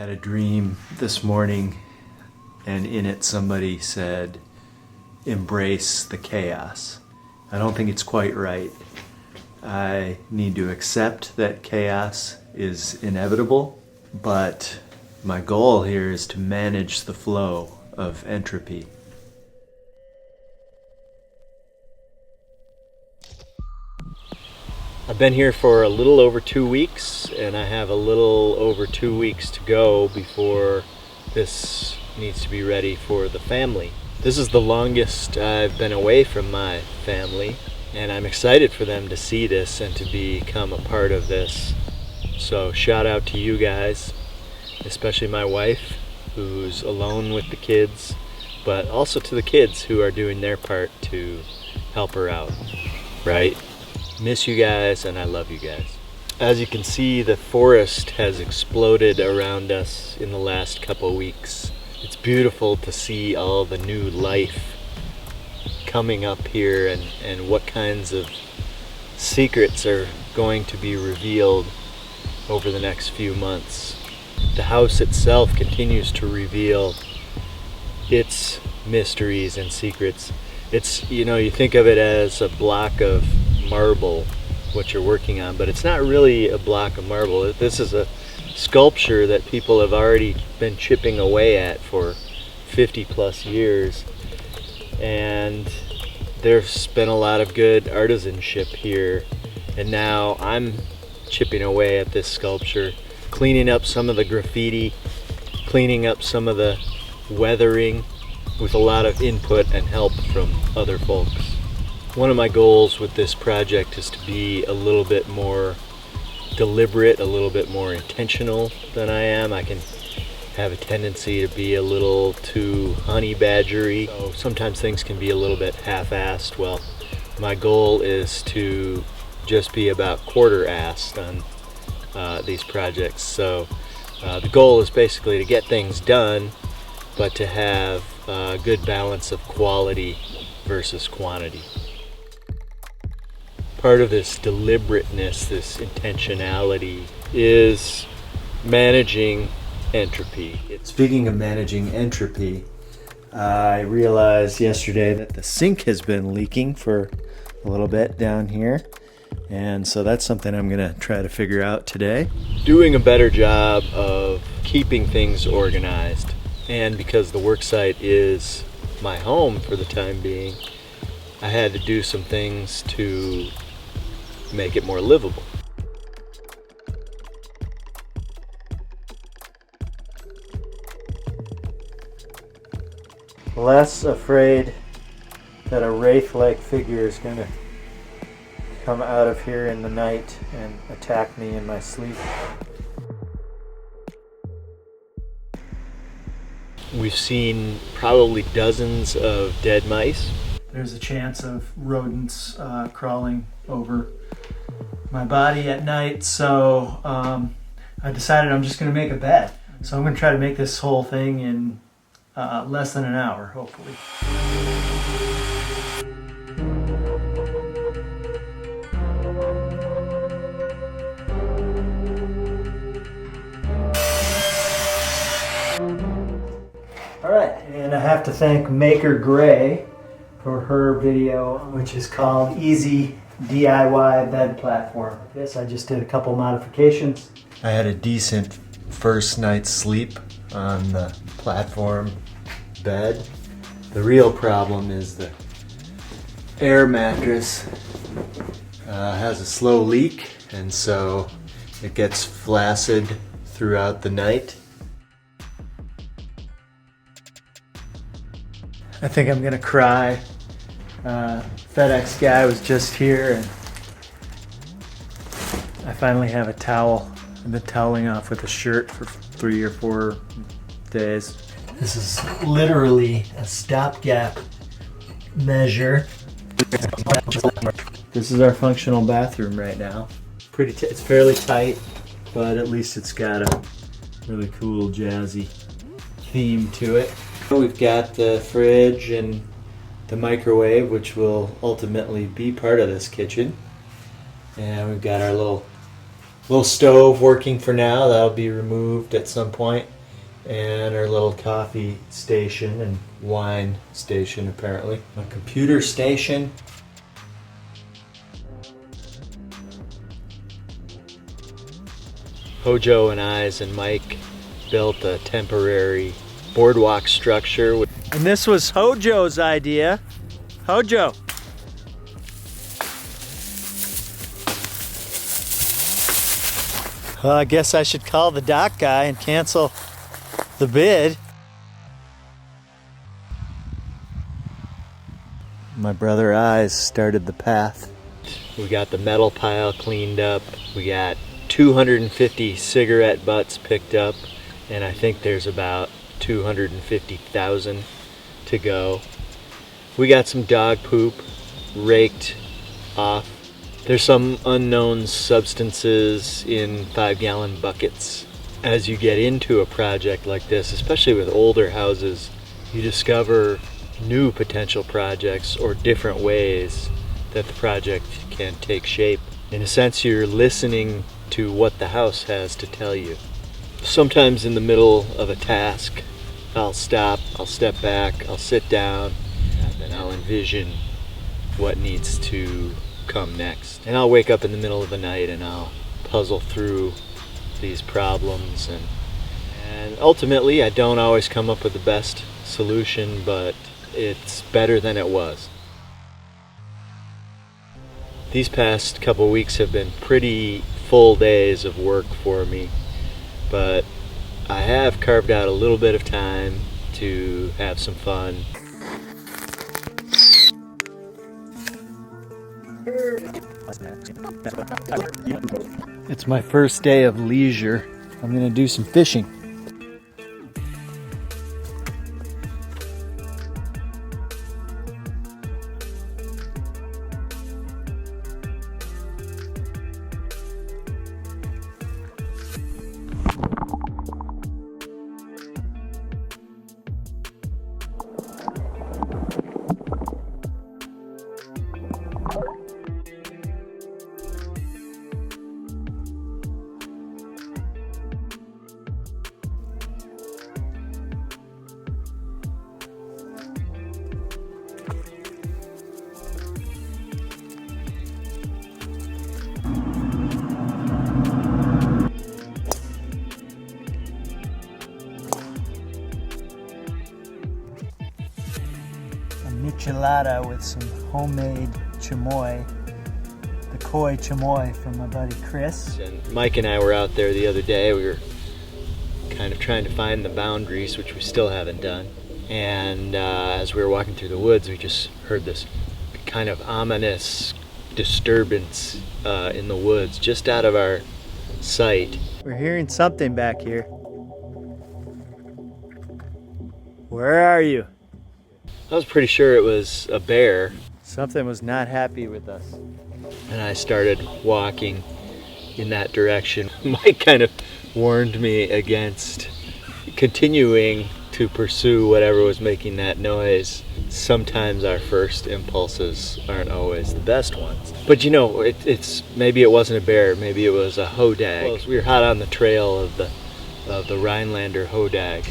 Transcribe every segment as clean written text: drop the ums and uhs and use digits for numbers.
had a dream this morning, and in it somebody said, embrace the chaos. I don't think it's quite right. I need to accept that chaos is inevitable, but my goal here is to manage the flow of entropy. I've been here for a little over 2 weeks, and I have a little over 2 weeks to go before this needs to be ready for the family. This is the longest I've been away from my family, and I'm excited for them to see this and to become a part of this. So shout out to you guys, especially my wife, who's alone with the kids, but also to the kids who are doing their part to help her out, right? Miss you guys, and I love you guys. As you can see, the forest has exploded around us in the last couple weeks. It's beautiful to see all the new life coming up here, and what kinds of secrets are going to be revealed over the next few months. The house itself continues to reveal its mysteries and secrets. It's, you think of it as a block of marble, what you're working on, but it's not really a block of marble. This is a sculpture that people have already been chipping away at for 50 plus years, and there's been a lot of good artisanship here, and now I'm chipping away at this sculpture, cleaning up some of the graffiti, cleaning up some of the weathering, with a lot of input and help from other folks. One of my goals with this project is to be a little bit more deliberate, a little bit more intentional than I am. I can have a tendency to be a little too honey badgery, so sometimes things can be a little bit half-assed. Well, my goal is to just be about quarter-assed on these projects. So the goal is basically to get things done, but to have a good balance of quality versus quantity. Part of this deliberateness, this intentionality, is managing entropy. Speaking of managing entropy, I realized yesterday that the sink has been leaking for a little bit down here, and so that's something I'm going to try to figure out today. Doing a better job of keeping things organized, and because the worksite is my home for the time being, I had to do some things to make it more livable. Less afraid that a wraith-like figure is going to come out of here in the night and attack me in my sleep. We've seen probably dozens of dead mice. There's a chance of rodents crawling over my body at night, so I decided I'm just going to make a bed. So I'm going to try to make this whole thing in less than an hour, hopefully. All right, and I have to thank Maker Gray for her video, which is called Easy DIY Bed Platform. Yes, I just did a couple modifications. I had a decent first night's sleep on the platform bed. The real problem is the air mattress has a slow leak, and so it gets flaccid throughout the night. I think I'm gonna cry. FedEx guy was just here, and I finally have a towel. I've been toweling off with a shirt for 3 or 4 days. This is literally a stopgap measure. This is our functional bathroom right now. It's fairly tight, but at least it's got a really cool jazzy theme to it. We've got the fridge and the microwave, which will ultimately be part of this kitchen. And we've got our little Little stove working for now. That'll be removed at some point. And our little coffee station and wine station, apparently. A computer station. Hojo and Mike built a temporary boardwalk structure. And this was Hojo's idea. Hojo. Well, I guess I should call the dock guy and cancel the bid. My brother Eyes started the path. We got the metal pile cleaned up. We got 250 cigarette butts picked up, and I think there's about 250,000 to go. We got some dog poop raked off. There's some unknown substances in 5-gallon buckets. As you get into a project like this, especially with older houses, you discover new potential projects or different ways that the project can take shape. In a sense, you're listening to what the house has to tell you. Sometimes in the middle of a task, I'll stop, I'll step back, I'll sit down, and then I'll envision what needs to come next. And I'll wake up in the middle of the night and I'll puzzle through these problems, and ultimately I don't always come up with the best solution, but it's better than it was. These past couple weeks have been pretty full days of work for me, but I have carved out a little bit of time to have some fun. It's my first day of leisure. I'm gonna do some fishing. Michelada with some homemade chamoy, the koi chamoy from my buddy Chris. And Mike and I were out there the other day. We were kind of trying to find the boundaries, which we still haven't done. And as we were walking through the woods, we just heard this kind of ominous disturbance in the woods, just out of our sight. We're hearing something back here. Where are you? I was pretty sure it was a bear. Something was not happy with us. And I started walking in that direction. Mike kind of warned me against continuing to pursue whatever was making that noise. Sometimes our first impulses aren't always the best ones. But you know, it's maybe it wasn't a bear, maybe it was a hodag. Well, we were hot on the trail of the Rhinelander hodag.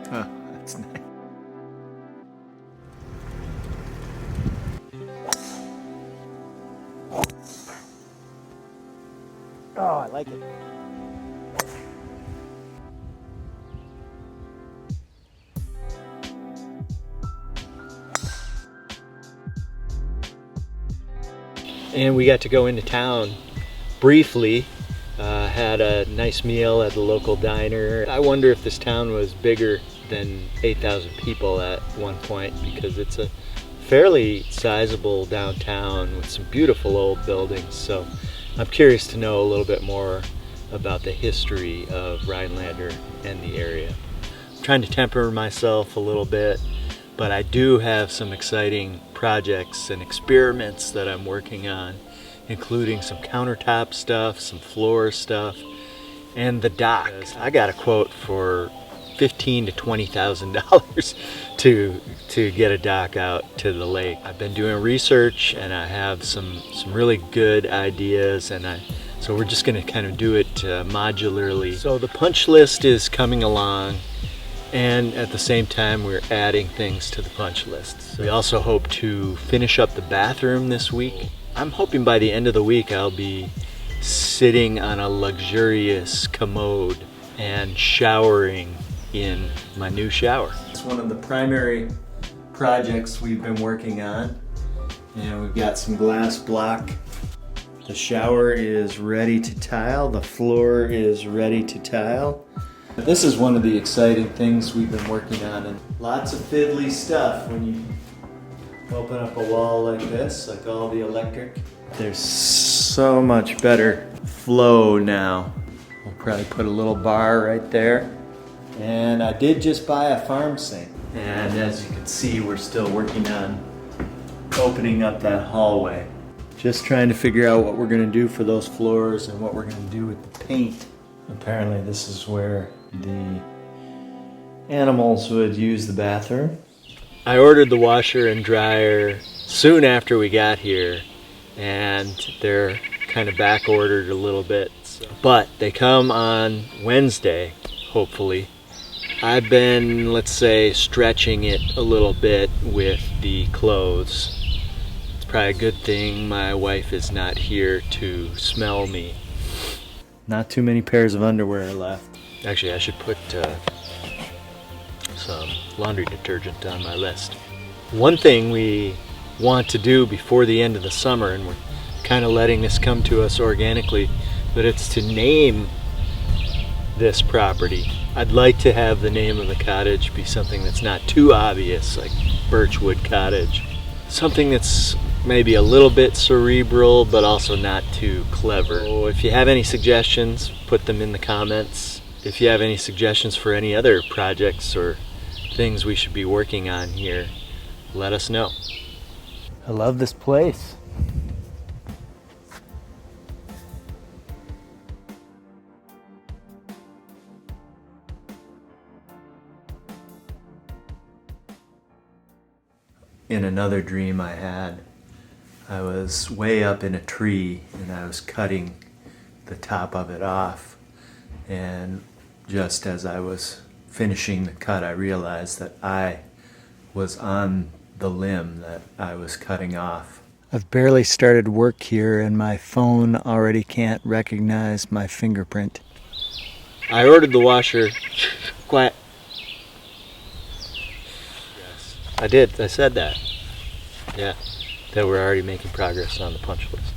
Huh, that's nice. Oh, I like it. And we got to go into town briefly, had a nice meal at the local diner. I wonder if this town was bigger than 8,000 people at one point, because it's a fairly sizable downtown with some beautiful old buildings. So I'm curious to know a little bit more about the history of Rhinelander and the area. I'm trying to temper myself a little bit, but I do have some exciting projects and experiments that I'm working on, including some countertop stuff, some floor stuff, and the dock. I got a quote for $15,000 to $20,000 to get a dock out to the lake. I've been doing research and I have some really good ideas, and so we're just going to kind of do it modularly. So the punch list is coming along, and at the same time we're adding things to the punch list. So we also hope to finish up the bathroom this week. I'm hoping by the end of the week I'll be sitting on a luxurious commode and showering in my new shower. It's one of the primary projects we've been working on, and we've got some glass block. The shower is ready to tile, the floor is ready to tile. This is one of the exciting things we've been working on, and lots of fiddly stuff when you open up a wall like this, like all the electric. There's so much better flow now. We'll probably put a little bar right there. And I did just buy a farm sink. And as you can see, we're still working on opening up that hallway. Just trying to figure out what we're gonna do for those floors and what we're gonna do with the paint. Apparently this is where the animals would use the bathroom. I ordered the washer and dryer soon after we got here, and they're kind of back ordered a little bit. But they come on Wednesday, hopefully. I've been, let's say, stretching it a little bit with the clothes. It's probably a good thing my wife is not here to smell me. Not too many pairs of underwear left. Actually, I should put some laundry detergent on my list. One thing we want to do before the end of the summer, and we're kind of letting this come to us organically, but it's to name this property. I'd like to have the name of the cottage be something that's not too obvious, like Birchwood Cottage. Something that's maybe a little bit cerebral, but also not too clever. So if you have any suggestions, put them in the comments. If you have any suggestions for any other projects or things we should be working on here, let us know. I love this place. In another dream I had, I was way up in a tree and I was cutting the top of it off, and just as I was finishing the cut I realized that I was on the limb that I was cutting off. I've barely started work here and my phone already can't recognize my fingerprint. I ordered the washer. Quiet. I did. I said that. Yeah. That we're already making progress on the punch list.